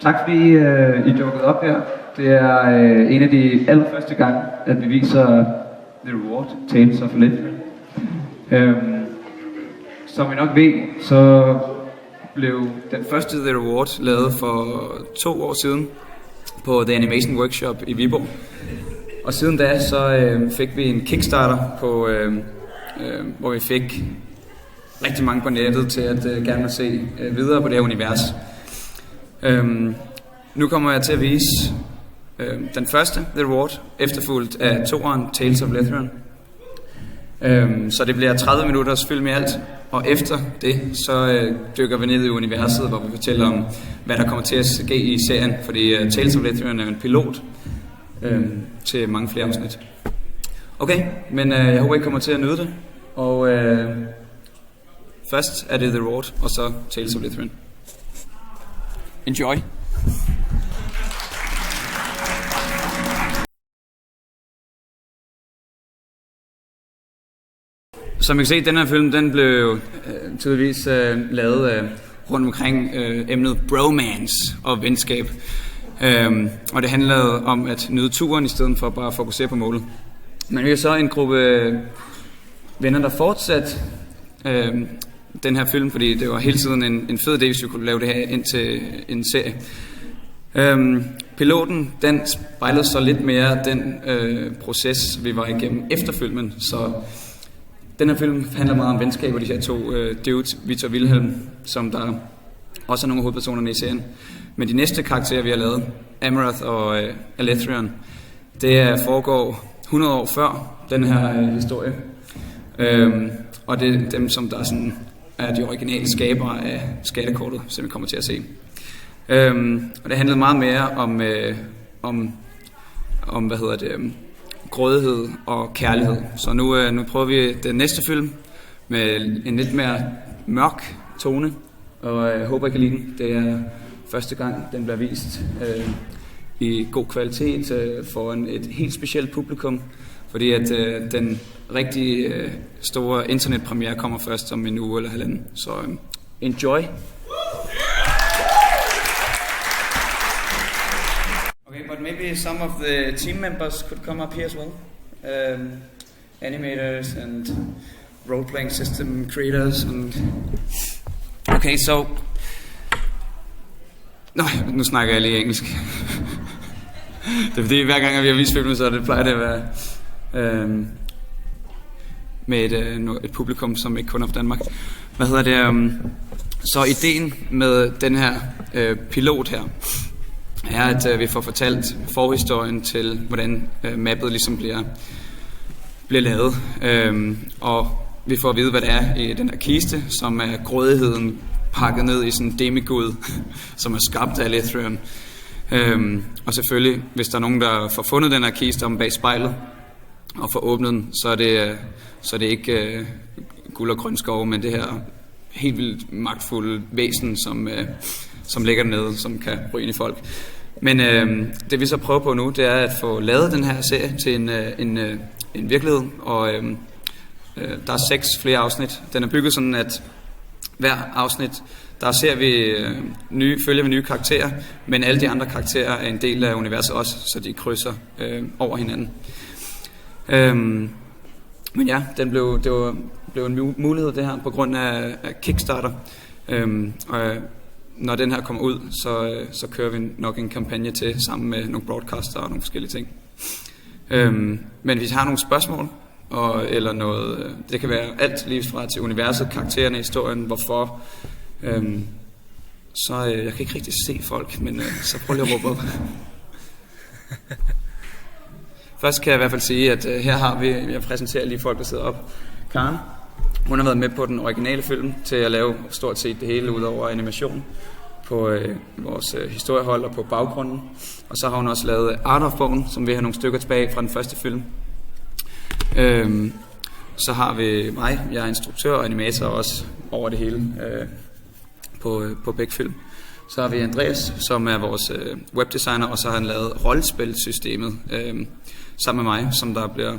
Tak fordi I dukkede op her. Det er en af de allerførste gange, at vi viser The Reward, Tales of Lithium. Som I nok ved, så blev den første The Reward lavet for 2 år siden på The Animation Workshop i Viborg. Og siden da så fik vi en Kickstarter på, hvor vi fik rigtig mange på nettet til at gerne vil se videre på det her univers. Nu kommer jeg til at vise den første The Reward, efterfulgt af 2'eren Tales of Lithium. Så det bliver 30 minutters film i alt, og efter det så dykker vi ned i universet, hvor vi fortæller om, hvad der kommer til at ske i serien, fordi Tales of Lithium er en pilot til mange flere afsnit. Okay, men jeg håber I kommer til at nyde det, og først er det The Reward, og så Tales of Lithium. Enjoy! Som I kan se, den her film, den blev tydeligvis lavet rundt omkring emnet bromance og venskab. Og det handlede om at nyde turen i stedet for bare at fokusere på målet. Men vi er så en gruppe venner, der fortsat den her film, fordi det var hele tiden en fed idé, hvis vi kunne lave det her ind til en serie. Piloten, den spejlede så lidt mere den proces, vi var igennem efter filmen, så den her film handler meget om venskab og de her 2 dudes, Victor og Wilhelm, som der også er nogle af hovedpersonerne i serien. Men de næste karakterer, vi har lavet, Amaranth og Alethrion, det foregår 100 år før den her historie. Og det er dem, som der sådan er de originale skabere af skattekortet, som vi kommer til at se. Og det handlede meget mere om grådighed og kærlighed. Så nu prøver vi den næste film med en lidt mere mørk tone, og jeg håber, I kan lide den. Det er første gang, den bliver vist i god kvalitet for et helt specielt publikum, fordi at den rigtig store internetpremiere kommer først om en uge eller halvanden. Så enjoy! Okay, but maybe some of the team members could come up here as well. Animators and role-playing system creators and... Okay, so... Nu snakker jeg lige engelsk. Det er fordi, hver gang vi har vist filmen, så plejer det at være med et publikum, som ikke kun er fra Danmark. Så ideen med den her pilot her, er, at vi får fortalt forhistorien til, hvordan mappet ligesom bliver lavet. Og vi får at vide, hvad det er i den her kiste, som er grådigheden pakket ned i sådan en demigud, som er skabt af Alethrion. Og selvfølgelig, hvis der er nogen, der får fundet den her kiste om bag spejlet, og får åbnet den, så er det ikke guld og grøn skov, men det her helt vildt magtfulde væsen, som ligger dernede, som kan ryge ind i folk. Men det vi så prøver på nu, det er at få lavet den her serie til en virkelighed, og der er 6 flere afsnit. Den er bygget sådan, at hver afsnit, der følger vi nye karakterer, men alle de andre karakterer er en del af universet også, så de krydser over hinanden. Men ja, det blev en mulighed det her på grund af Kickstarter. Og når den her kommer ud, så kører vi nok en kampagne til sammen med nogle broadcaster og nogle forskellige ting. Men hvis I har nogle spørgsmål eller noget, det kan være alt lige fra til universet, karaktererne, historien, hvorfor. Så jeg kan ikke rigtig se folk, men så prøv lige at råbe op. Først kan jeg i hvert fald sige, at her har jeg præsenterer lige folk, der sidder op. Karen, hun har været med på den originale film til at lave stort set det hele ud over animation på vores historiehold og på baggrunden. Og så har hun også lavet Art of bogen, som vi har nogle stykker tilbage fra den første film. Så har vi mig, jeg er instruktør og animator også over det hele på begge film. Så har vi Andreas, som er vores webdesigner, og så har han lavet rollespilsystemet sammen med mig, som der bliver,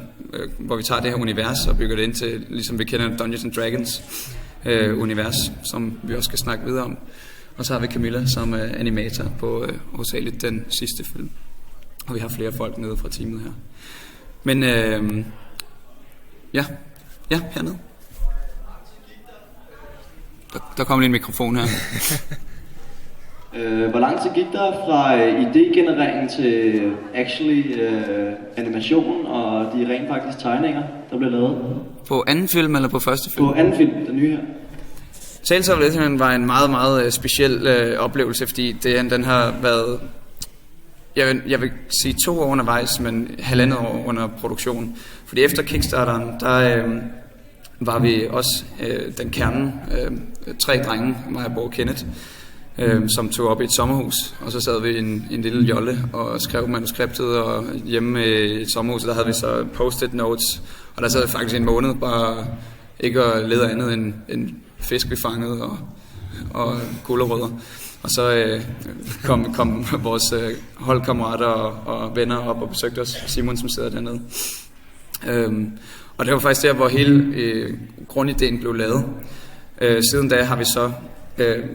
hvor vi tager det her univers og bygger det ind til, ligesom vi kender Dungeons and Dragons univers, som vi også skal snakke videre om. Og så har vi Camilla som animator på hovedsageligt den sidste film. Og vi har flere folk nede fra teamet her. Men ja, hernede. Der kommer lige en mikrofon her. Hvor lang tid gik der fra idégenerering til animation og de rent faktisk tegninger, der blev lavet? På anden film eller på første film? På anden film, den nye her. Tales of Letterman var en meget, meget speciel oplevelse, fordi den har været, jeg vil sige 2 år undervejs, men 1,5 år under produktion. Fordi efter Kickstarteren, der var vi også den kerne, 3 drenge, mig, Bo og Kenneth, som tog op i et sommerhus, og så sad vi i en lille jolle og skrev manuskriptet, og hjemme i et sommerhus, der havde vi så post-it notes, og der sad vi faktisk en måned bare ikke at lede andet end fisk vi fangede og gulerødder. Og så kom vores holdkammerater og venner op og besøgte os, Simon som sidder dernede. Og det var faktisk der, hvor hele grundideen blev lavet. Siden da har vi så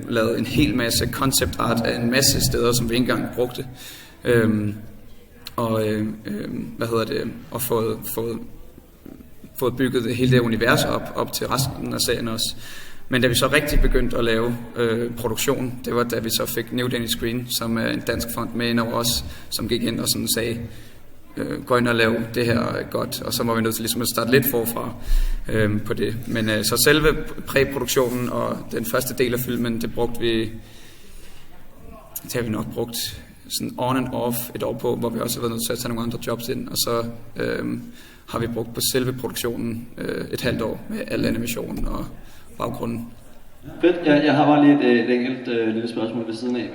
lavet en hel masse concept art af en masse steder, som vi ikke engang brugte. Og fået bygget hele det univers op til resten af serien også. Men da vi så rigtig begyndte at lave produktion, det var da vi så fik New Danish Screen, som er en dansk fond med ind over os, som gik ind og sådan sagde, gå ind og lave det her godt, og så må vi nødt til ligesom at starte lidt forfra på det. Men så selve præproduktionen og den første del af filmen, det har vi nok brugt sådan on and off et år på, hvor vi også har været nødt til at tage nogle andre jobs ind, og så har vi brugt på selve produktionen et halvt år med al animationen og baggrunden. Fedt. Jeg har bare lige et enkelt lille spørgsmål ved siden af.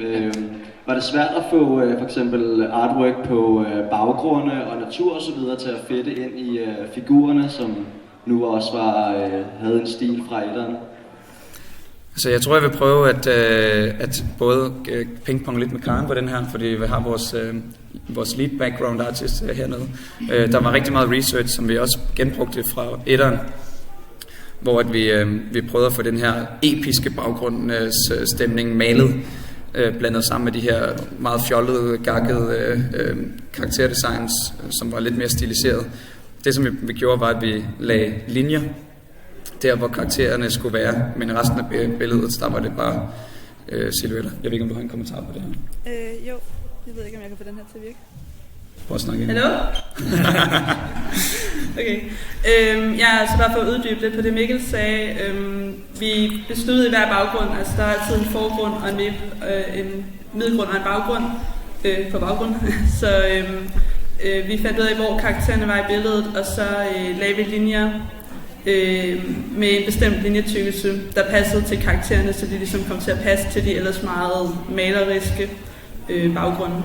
Var det svært at få for eksempel artwork på baggrunde og natur og så videre til at fedte ind i figurerne, som nu også havde en stil fra etteren? Så jeg tror, jeg vil prøve at både pingpong lidt med Karen på den her, fordi vi har vores lead background artist hernede. Der var rigtig meget research, som vi også genbrugte fra etteren, hvor at vi prøvede at få den her episke baggrundsstemning malet, blandet sammen med de her meget fjollede, gakkede karakterdesigns, som var lidt mere stiliseret. Det som vi gjorde, var, at vi lagde linjer der, hvor karaktererne skulle være, men resten af billedet, der var det bare silhuetter. Jeg ved ikke, om du har en kommentar på det her? Jo, jeg ved ikke, om jeg kan få den her til at virke. Prøv at snakke ind. Hallo? Okay. Jeg skal bare for at uddybe lidt på det, Mikkel sagde. Vi besluttede i hver baggrund, altså der er altid en forgrund og en middelgrund og en baggrund på baggrund. Så vi fandt ud af, hvor karaktererne var i billedet, og så lagde vi linjer med en bestemt linjetykkelse, der passede til karaktererne, så de ligesom kom til at passe til de ellers meget maleriske baggrunde.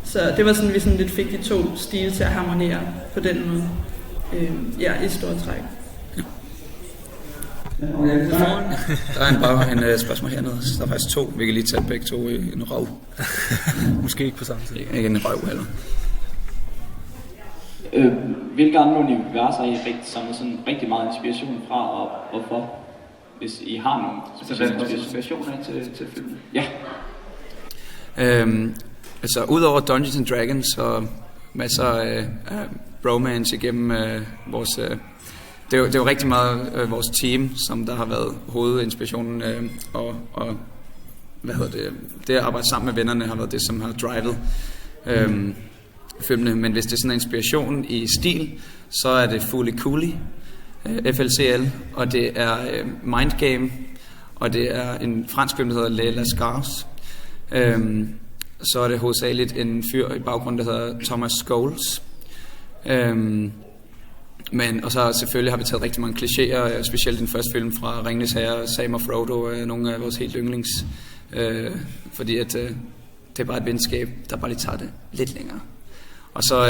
Så det var sådan, vi sådan lidt fik de 2 stile til at harmonere på den måde. I stort træk. Der er bare en spørgsmål hernede. Der er faktisk 2. Vi kan lige tage begge 2 i en røv. Måske ikke på samme tid. Ikke en røv heller. Hvilke andre universer har I samlet sådan rigtig meget inspiration fra, og hvorfor? Hvis I har nogle inspirationer til filmen? Ja. Altså udover Dungeons and Dragons og masser af bromance igennem vores... Det er jo rigtig meget vores team, som der har været hovedinspirationen, og det at arbejde sammen med vennerne har været det, som har drivet filmene. Men hvis det er sådan en inspiration i stil, så er det Fooly Cooly, FLCL, og det er Mind Game, og det er en fransk film, der hedder Les Lascars. Så er det hovedsageligt en fyr i baggrunden, der hedder Thomas Scholes. Og så selvfølgelig har vi taget rigtig mange klichéer, specielt den første film fra Ringenes Herre, Sam og Frodo, nogle af vores helt yndlings, fordi at det er bare et venskab, der bare lige tager det lidt længere. Og så,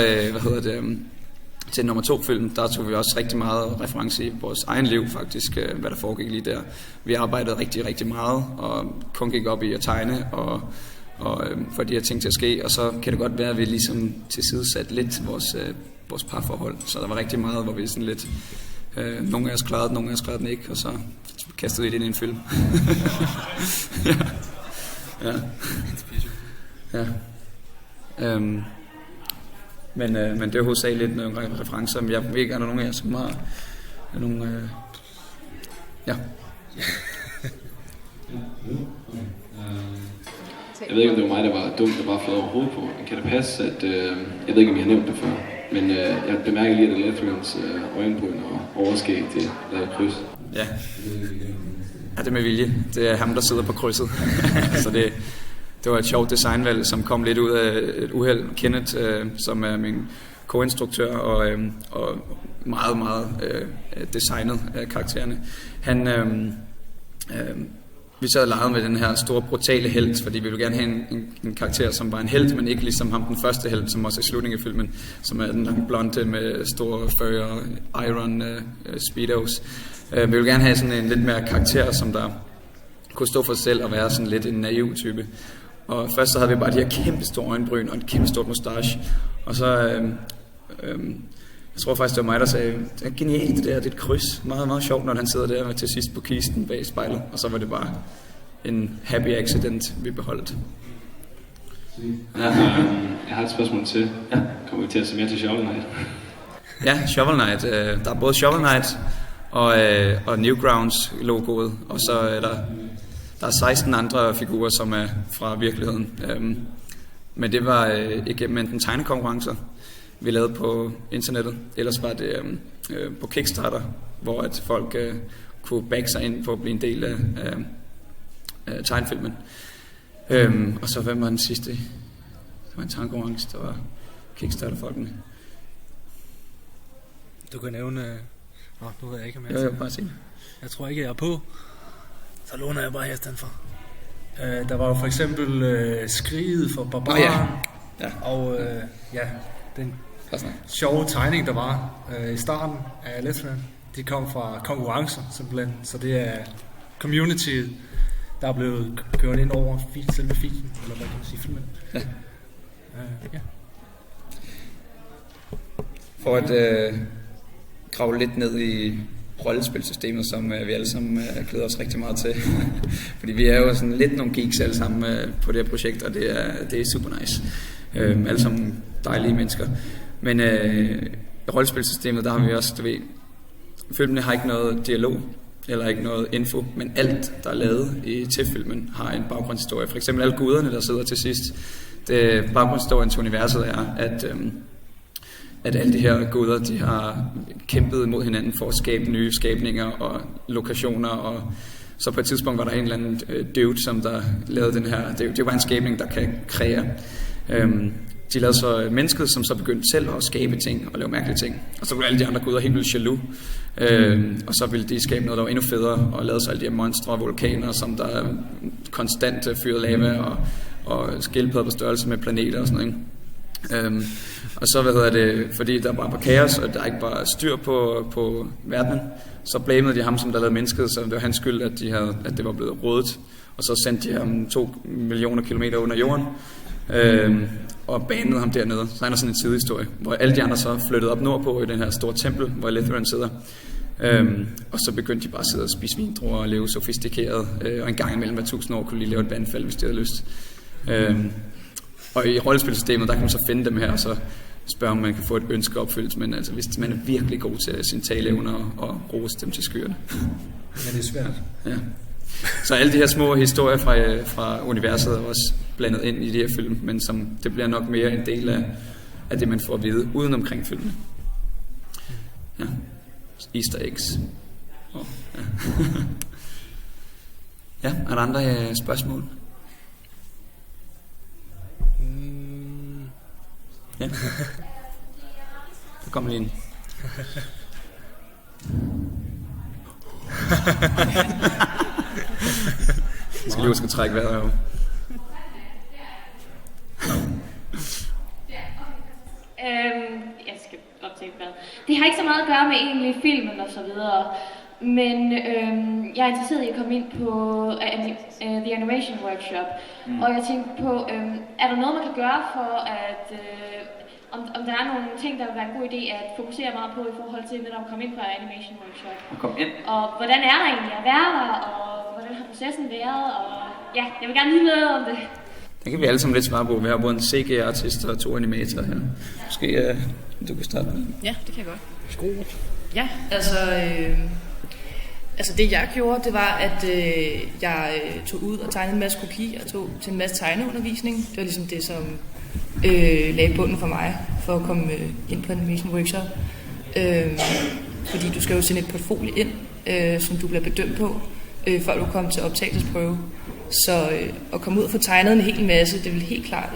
til nummer 2 film, der tog vi også rigtig meget reference i vores egen liv faktisk, hvad der foregik lige der. Vi arbejdede rigtig, rigtig meget, og kun gik op i at tegne, og for de her ting til at ske, og så kan det godt være, at vi ligesom tilsidesatte lidt vores parforhold. Så der var rigtig meget, hvor vi sådan lidt, nogle af os klarede den, nogle af os klarede den ikke, og så kastede vi det ind i en film. Ja. Ja. Ja. Men det er hovedsageligt nogle referencer, men jeg ved ikke, er der nogen af jer, som har nogle... Ja. Jeg ved ikke, om det var mig, der var dumt, der bare fløj over hovedet på. Men kan det passe, at... jeg ved ikke, om I har nævnt det før, men jeg bemærker lige, at Lethrons øjenbryn og overskæg, det lavede kryds. Ja. Ja, det er med vilje. Det er ham, der sidder på krydset. Så det var et sjovt designvalg, som kom lidt ud af et uheld. Kenneth, som er min co-instruktør og meget, meget designet af karaktererne. Vi sad og legede med den her store, brutale helt, fordi vi ville gerne have en karakter, som var en helt, men ikke ligesom ham den første helt, som også er i slutningen af filmen, som er den lange blonde med store fur og iron speedos. Vi ville gerne have sådan en lidt mere karakter, som der kunne stå for sig selv og være sådan lidt en naiv type. Og først så havde vi bare de her kæmpe store øjenbryn og en kæmpe stor mustache. Og så, jeg tror faktisk, det var mig, der sagde, det er genialt det der, det er et kryds. Meget, meget sjovt, når han sidder der til sidst på kisten bag spejlet. Og så var det bare en happy accident, vi beholdt. Ja, jeg har et spørgsmål til. Ja. Kommer vi til at se mere til Shovel Knight? Ja, Shovel Knight. Der er både Shovel Knight og Newgrounds logoet. Og så er der er 16 andre figurer, som er fra virkeligheden. Men det var igennem enten tegnekonkurrencer, vi lavede på internettet. Ellers var det på Kickstarter, hvor at folk kunne backe sig ind på at blive en del af tegnefilmen. Og så hvem var den sidste? Det var en tegnekonkurrence, der var Kickstarter-folkene. Du kan nævne... nu ved jeg ikke, om jeg... Jo, bare sige. Jeg tror ikke, jeg er på. Så låner jeg bare her stand for. Der var jo for eksempel Skriget for Barbaren. Ja. Og den sjove tegning, der var i starten af Lethrun, de kom fra konkurrencer simpelthen. Så det er communityet, der er blevet kørt ind over selve filen, eller hvad kan man sige, filmen. Ja. Ja. For at grave lidt ned i rollespilsystemet, som vi alle sammen glæder os rigtig meget til. Fordi vi er jo sådan lidt nogle geeks alle sammen på det her projekt, og det er super nice. Alle sammen dejlige mennesker. Men rollespilsystemet, der har vi også, filmene har ikke noget dialog, eller ikke noget info, men alt, der er lavet til filmen, har en baggrundshistorie. For eksempel alle guderne, der sidder til sidst. Baggrundshistorien til universet er, at alle de her guder, de har kæmpet mod hinanden for at skabe nye skabninger og lokationer, og så på et tidspunkt var der en eller anden dude, som der lavede den her, det var en skabning, der kan kreere. De lavede så mennesket, som så begyndte selv at skabe ting og lave mærkelige ting, og så blev alle de andre guder helt vildt jaloux, og så ville de skabe noget, der var endnu federe, og lavede så alle de her monstre og vulkaner, som der konstant fyrede lava og skildpadder på størrelse med planeter og sådan noget, ikke? Og så fordi der bare var kaos, og der ikke var styr på verdenen, så blamede de ham, som der lavede mennesket, så det var hans skyld, at det var blevet rådet. Og så sendte de ham 2 millioner kilometer under jorden, og banede ham dernede. Så er der sådan en sidehistorie, hvor alle de andre så flyttede op nordpå i den her store tempel, hvor Lethrun sidder. Og så begyndte de bare at sidde og spise vindruer og leve sofistikeret, og en gang imellem hver 1000 år kunne de lave et vandfald, hvis de havde lyst. Og i rollespilsystemet, der kan man så finde dem her, og så spørge, om man kan få et ønske opfyldt. Men altså, hvis man er virkelig god til sine taleevner og rose dem til skyerne. Men det er svært. Ja. Så alle de her små historier fra universet er også blandet ind i de her film, men som det bliver nok mere en del af det, man får at vide uden omkring filmene. Ja. Easter eggs. Ja. Ja, er der andre spørgsmål? Ja. Der kommer lige en. Jeg skal lige huske at trække vejret over. Jeg skal optage vejret. Det har ikke så meget at gøre med egentlig filmen og så videre. Men jeg er interesseret i at komme ind på The Animation Workshop. Og jeg tænkte på, er der noget, man kan gøre for at... om der er nogle ting, der vil være en god idé at fokusere meget på i forhold til netop at komme ind på Animation Workshop. Kom ind. Og hvordan er der egentlig at være der, og hvordan har processen været, og ja, jeg vil gerne vide noget om det. Det kan vi alle sammen lidt svare på. Vi har både en CG-artist og 2 animatorer her. Måske du kan starte med. Ja, det kan jeg godt. Ja, altså det jeg gjorde, det var, at jeg tog ud og tegnede en masse kopier og tog til en masse tegneundervisning. Det var ligesom det, som lagde bunden for mig, for at komme ind på Animation Workshop. Fordi du skal jo sende et portfolio ind, som du bliver bedømt på, før du kommer til optagelsesprøve. Så at komme ud og få tegnet en hel masse, det vil helt klart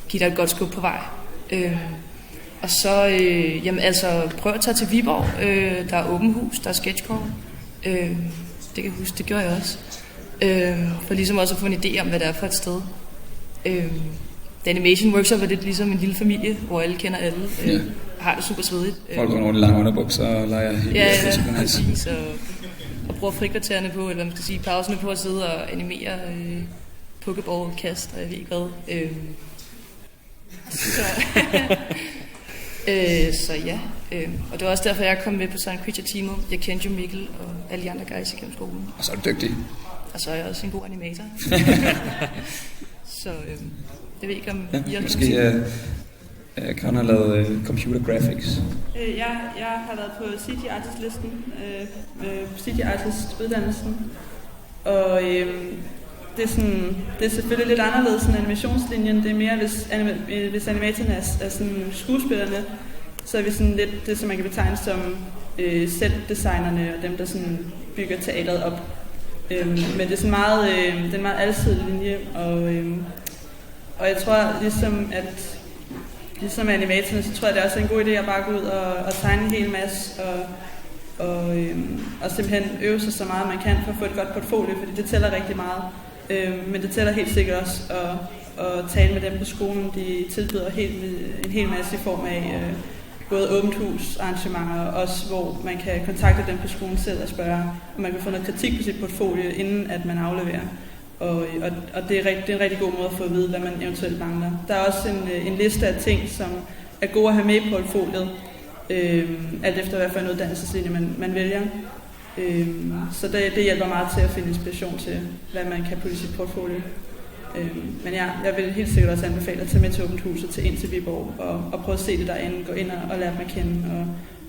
give dig et godt skub på vej. Og så prøv at tage til Viborg. Der er åben hus, der er sketchcall. Det kan jeg huske, det gjorde jeg også. For ligesom også at få en idé om, hvad det er for et sted. The Animation Workshop er lidt ligesom en lille familie, hvor alle kender alle. Har det super svedigt. Folk går nogle lange underbukser og leger helt. Ja, præcis. Og bruger frikvartererne på, eller hvad man skal sige, pauserne på at sidde og animere pokeball-kast, og jeg ved ikke hvad. Så ja, og det var også derfor, jeg kom med på Silent Creature-teamet. Jeg kendte jo Mikkel og alle de andre guys igennem skolen. Og så er du dygtig. Og så er jeg også en god animator. Så jeg ved ikke, om I har måske Karen har lavet computer graphics. Jeg har været på CG Artist-listen, CG Artist-uddannelsen, og det er selvfølgelig lidt anderledes end animationslinjen. Det er mere, hvis animatorerne er sådan skuespillerne, så er vi sådan lidt det, som man kan betegne som set-designerne og dem, der sådan bygger teateret op. Men det er sådan meget, det er en meget alsidig linje, og jeg tror ligesom animatorerne, så tror jeg, det er også en god idé at bare gå ud og tegne en hel masse, og simpelthen øve sig så meget man kan for at få et godt portfolio, fordi det tæller rigtig meget. Men det tæller helt sikkert også at tale med dem på skolen. De tilbyder en hel masse i form af både åbent hus arrangementer, også hvor man kan kontakte dem på skolen selv og spørge, om man kan få noget kritik på sit portfolio, inden at man afleverer. Og det er en rigtig god måde at få at vide, hvad man eventuelt mangler. Der er også en liste af ting, som er gode at have med i portfoliet, alt efter hvad for en uddannelseslinje man vælger. Så det hjælper meget til at finde inspiration til, hvad man kan putte i sit portfolio. Men jeg vil helt sikkert også anbefale at tage med til åbent hus og til ind til Viborg og prøve at se det derinde, gå ind og lære dem at kende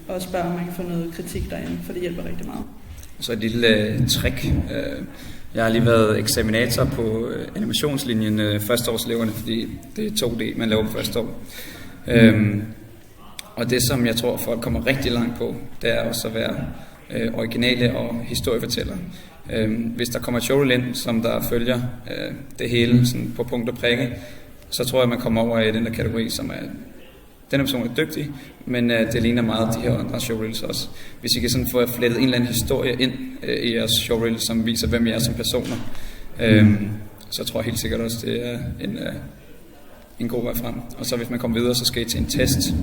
og spørge, om man kan få noget kritik derinde, for det hjælper rigtig meget. Så et lille trick. Jeg har lige været eksaminator på animationslinjen førsteårsleverne, fordi det er 2D, man laver på første år. Og det, som jeg tror, folk kommer rigtig langt på, det er også at være originale og historiefortæller. Hvis der kommer et showreel ind, som der følger det hele sådan på punkt og prikke, så tror jeg, man kommer over i den der kategori, som er den person er dygtig, men det ligner meget de her andre showreels også. Hvis I kan sådan få flettet en eller anden historie ind i jeres showreel, som viser, hvem I er som personer, så tror jeg helt sikkert også, det er en god vej frem. Og så hvis man kommer videre, så skal I til en test,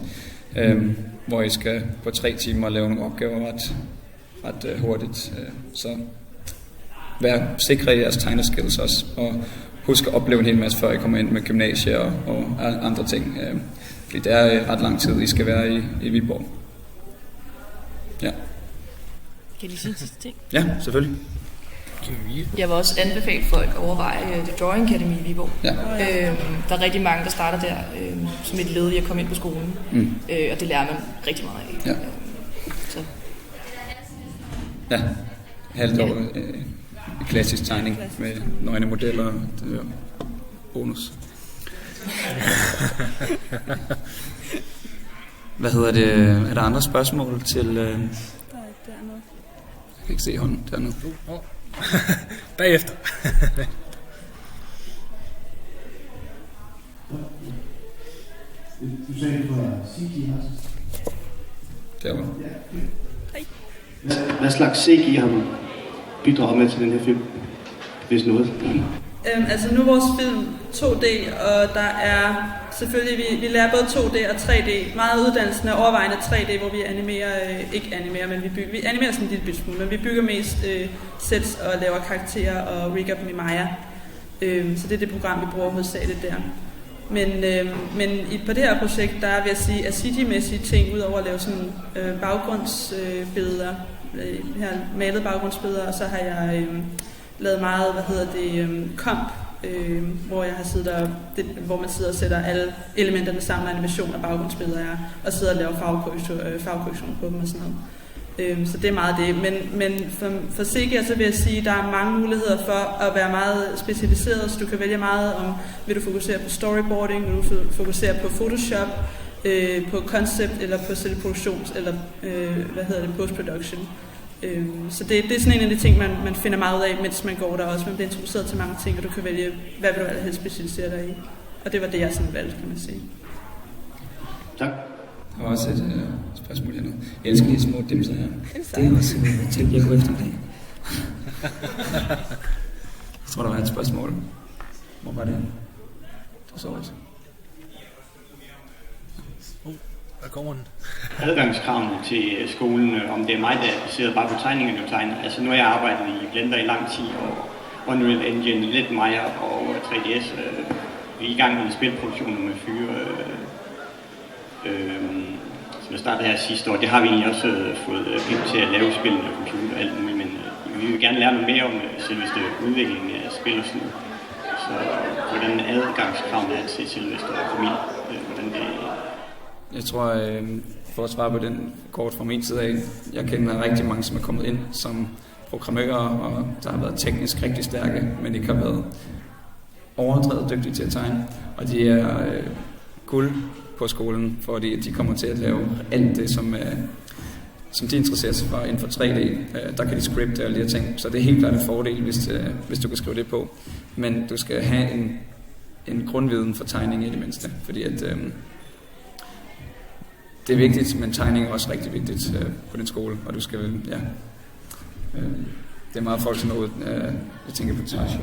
hvor I skal på 3 timer lave nogle opgaver ret hurtigt. Så vær sikre i jeres tegneskills også, og husk at opleve en hel masse, før I kommer ind med gymnasie og andre ting. Fordi det er ret lang tid, I skal være i Viborg. Ja. Kan I sige en sidste ting? Ja, selvfølgelig. Jeg vil også anbefale folk at overveje The Drawing Academy i Viborg. Ja. Der er rigtig mange, der starter der som et led i at komme ind på skolen. Og det lærer man rigtig meget af. Ja. Så. Ja, halvt år klassisk tegning med nøgne modeller og bonus. Hvad hedder det? Er der andre spørgsmål til? Der er noget. Jeg kan ikke se hånden dernede. Bagefter. Du sagde, det var CG Artist. Derovre. Hvad slags CG har man bidraget med til den her film, hvis noget? Altså nu er vores film 2D, og der er selvfølgelig, vi lærer både 2D og 3D. Meget af uddannelsen er overvejende 3D, hvor vi vi animerer sådan en lille smule, men vi bygger mest sets og laver karakterer og rigger dem i Maya. Så det er det program, vi bruger hovedsageligt der. Men på det her projekt, der vil jeg sige, at CG-mæssige ting, ud over at lave sådan baggrundsbilleder, her malede baggrundsbilleder, og så har jeg lavet meget, komp, hvor jeg har siddet der, hvor man sidder og sætter alle elementerne sammen af animation og baggrundsbilleder og sidder og laver farvekorrektion på dem og sådan noget. Så det er meget det. Men for Segia, så vil jeg sige, at der er mange muligheder for at være meget specialiseret, så du kan vælge meget om, vil du fokusere på storyboarding, vil du fokusere på Photoshop, på concept eller på selve produktions eller post-production. Så det er sådan en af de ting, man finder meget ud af, mens man går der også. Man bliver introduceret til mange ting, og du kan vælge, hvad vil du allerhelst specialisere dig i. Og det var det, jeg sådan valgte, kan man sige. Tak. Der var også et spørgsmål her nu. Jeg elsker de små dimser her. Det er også et ting, jeg går efter i dag. Jeg tror, der var et spørgsmål. Hvor var det? Det så også. Der kommer den. Adgangskravene til skolen, om det er mig, der sidder bare på tegningerne, du tegner. Altså nu har jeg arbejdet i Blender i lang tid, og Unreal Engine, lidt Maya og 3DS. Vi er i gang med en spilproduktion med Fyre, som jeg startede her sidste år. Det har vi egentlig også fået penge til at lave spil med computer og alt muligt, men vi vil gerne lære noget mere om selveste udviklingen af spil og sådan noget. Så hvordan adgangskravene er til selveste og familie, hvordan det. Jeg tror, for at svare på den kort fra min side af, jeg kender rigtig mange, som er kommet ind som programmører, og der har været teknisk rigtig stærke, men ikke har været overdrevet dygtige til at tegne. Og de er guld på skolen, fordi de kommer til at lave alt det, som de interesserer sig for inden for 3D. Der kan de scripte og alle de her ting, så det er helt klart en fordel, hvis du kan skrive det på. Men du skal have en grundviden for tegning i det mindste, fordi at det er vigtigt, men tegning er også rigtig vigtigt på din skole, og du skal, det er meget folk, som er ud, jeg tænker på Tasha.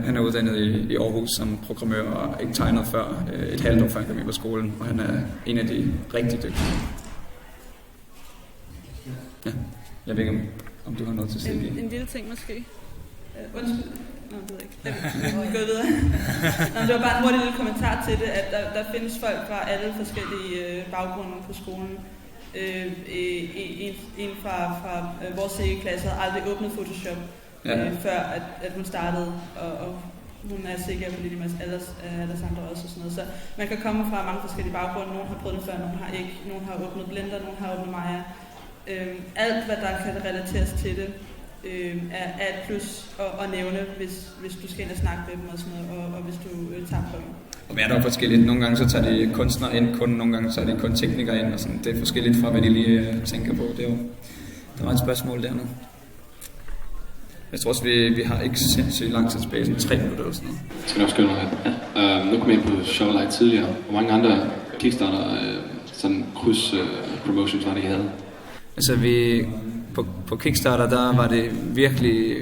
Han er uddannet i Aarhus som programmør og ikke tegnet før et halvt år før han kom ind på skolen, og han er en af de rigtig dygtige. Ja, jeg ved ikke, om du har noget til at sige. En lille ting måske. Undskyld. Nå, det ved jeg ikke. Vi går videre. Det var bare en hurtig lille kommentar til det, at der findes folk fra alle forskellige baggrunde på skolen. En fra vores klasse havde aldrig åbnet Photoshop, før at hun startede, og hun er sikker på det, med alles andre også og sådan noget. Så man kan komme fra mange forskellige baggrunde. Nogle har prøvet det før, nogle har ikke. Nogle har åbnet Blender, nogle har åbnet Maya. Alt, hvad der kan relateres til det, er et plus at nævne, hvis du skal ind og snakke med dem og sådan noget, og hvis du tager prøven. Og hvad er der forskelligt? Nogle gange så tager de kunstnere ind, nogle gange så tager de kun teknikere ind, og sådan. Det er forskelligt fra, hvad de lige tænker på. Det er jo, der var et spørgsmål dernede. Jeg tror også, vi har ikke sindssygt lang tid tilbage, sådan 3 minutter eller sådan noget. Jeg skal nok skrive noget her. Nu kom jeg ind på Shovel Knight tidligere. Hvor mange andre Kickstarter sådan kryds-promotions var det, I havde? Altså på Kickstarter, der var det virkelig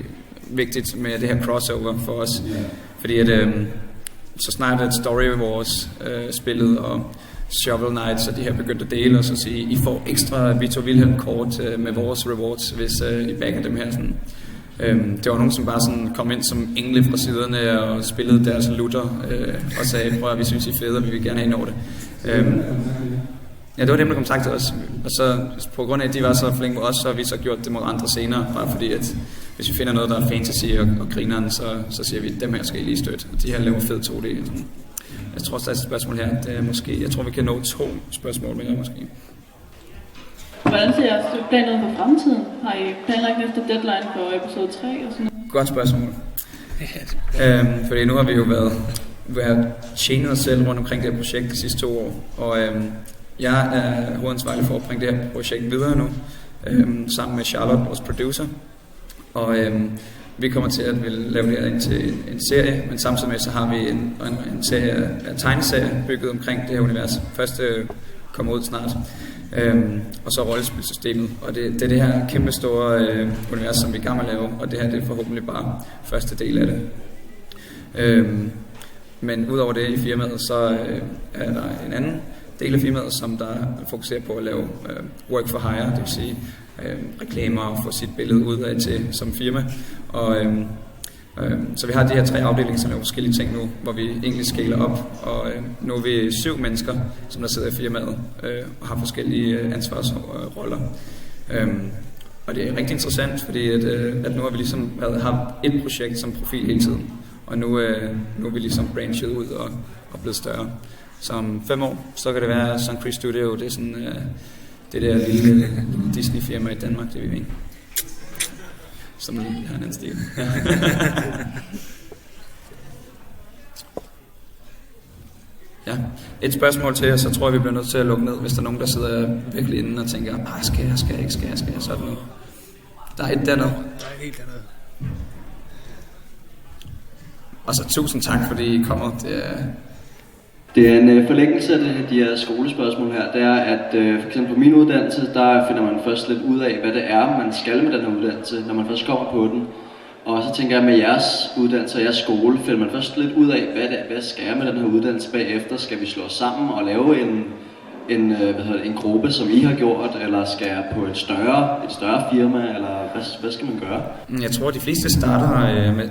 vigtigt med det her crossover for os. Fordi at så snart at Story Wars spillet og Shovel Knight, så de her begyndte at dele os og sige, I får ekstra Vito Wilhelm-kort med vores rewards, hvis I backer dem her. Sådan. Det var nogen, som bare sådan kom ind som engle fra siderne og spillede deres lutter og sagde, prøv at vi synes I er fede, og vi vil gerne have over det. Ja, det var dem, der kontaktede os. Og så på grund af, at de var så flinke mod os, så har vi så gjort det mod andre senere. Bare fordi, at hvis vi finder noget, der er fantasy og grineren, så siger vi, dem her skal I lige støtte. Og de her laver fed 2D. Jeg tror, der er et spørgsmål her. Det er måske, jeg tror, vi kan nå 2 spørgsmål mere måske. Hvordan ser jeres planer ud for fremtiden? Har I planlagt efter deadline for episode 3 og sådan noget? Godt spørgsmål. Fordi nu har vi jo været tjenet os selv rundt omkring det her projekt de sidste 2 år. Og jeg er hovedansvarlig for at bringe det her projekt videre nu, sammen med Charlotte, vores producer. Og vi kommer til at lave det her ind til en serie, men samtidig med så har vi en serie af tegneserier bygget omkring det her univers. Første kommer ud snart. Og så rollespilsystemet, og det er det her kæmpe store univers, som vi er i gang med at lave, og det her det er forhåbentlig bare første del af det. Men udover det i firmaet, så er der en anden del af firmaet, som der fokuserer på at lave work for hire, det vil sige reklamer og få sit billede ud af til som firma. Og så vi har de her 3 afdelinger, som laver forskellige ting nu, hvor vi egentlig skaler op, og nu er vi 7 mennesker, som der sidder i firmaet og har forskellige ansvarsroller. Og det er rigtig interessant, fordi at nu har vi ligesom haft et projekt som profil hele tiden, og nu er vi ligesom branchet ud og blevet større. Så om 5 år, så kan det være, at Sun Cree Studio, det er sådan det der lille Disney-firma i Danmark, det vi ved. Som lige har en anden stil. Ja, et spørgsmål til jer, så tror jeg, vi bliver nødt til at lukke ned, hvis der er nogen, der sidder virkelig inde og tænker, skal jeg, så er det nu. Der er et dernede. Der er helt dernede. Og så tusind tak, fordi I kommer. Det er en forlængelse af de her skolespørgsmål her. Det er, at for eksempel på min uddannelse, der finder man først lidt ud af, hvad det er, man skal med den her uddannelse, når man først kommer på den. Og så tænker jeg, med jeres uddannelse og jeres skole, finder man først lidt ud af, hvad skal jeg med den her uddannelse bagefter? Skal vi slå os sammen og lave en gruppe, som I har gjort, eller skal jeg på et større firma, eller hvad skal man gøre? Jeg tror, de fleste starter med,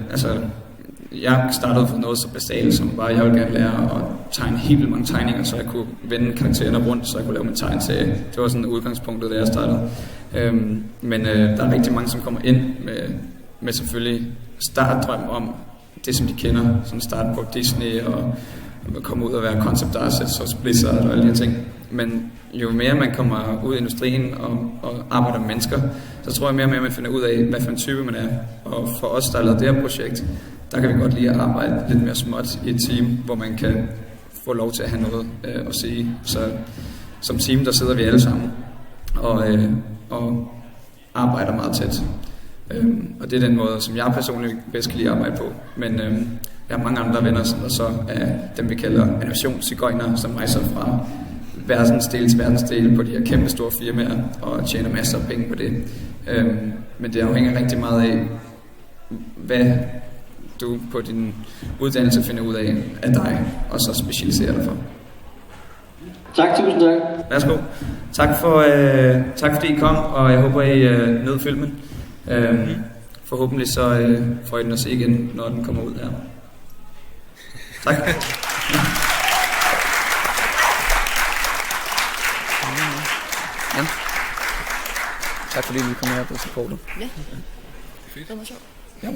jeg startede for noget så basalt som bare, jeg ville gerne lære at tegne helt vildt mange tegninger, så jeg kunne vende karaktererne rundt, så jeg kunne lave min tegneserie. Det var sådan udgangspunktet, da jeg startede. Men der er rigtig mange, som kommer ind med selvfølgelig startdrøm om det, som de kender, som start på Disney og komme ud og være concept artist og Blizzard og alle de her ting. Men jo mere man kommer ud i industrien og arbejder med mennesker, så tror jeg mere og mere, man finder ud af, hvad for en type man er. Og for os, der har lavet det her projekt, der kan vi godt lide at arbejde lidt mere småt i et team, hvor man kan få lov til at have noget at sige. Så som team, der sidder vi alle sammen og arbejder meget tæt. Og det er den måde, som jeg personligt bedst kan lide at arbejde på. Men jeg har mange andre venner, som der så er dem, vi kalder animationssigøjnere, som rejser fra verdensdel til verdensdel på de her kæmpe store firmaer og tjener masser af penge på det. Men det afhænger rigtig meget af, hvad du på din uddannelse finder ud af dig, og så specialiserer dig for. Tak, tusind tak. Værsgo. Tak fordi I kom, og jeg håber, I nød filmen. Forhåbentlig så får I den at se igen, når den kommer ud her. Tak. Ja. Tak fordi I kom her og blev supportet. Ja, det var sjovt. Ja.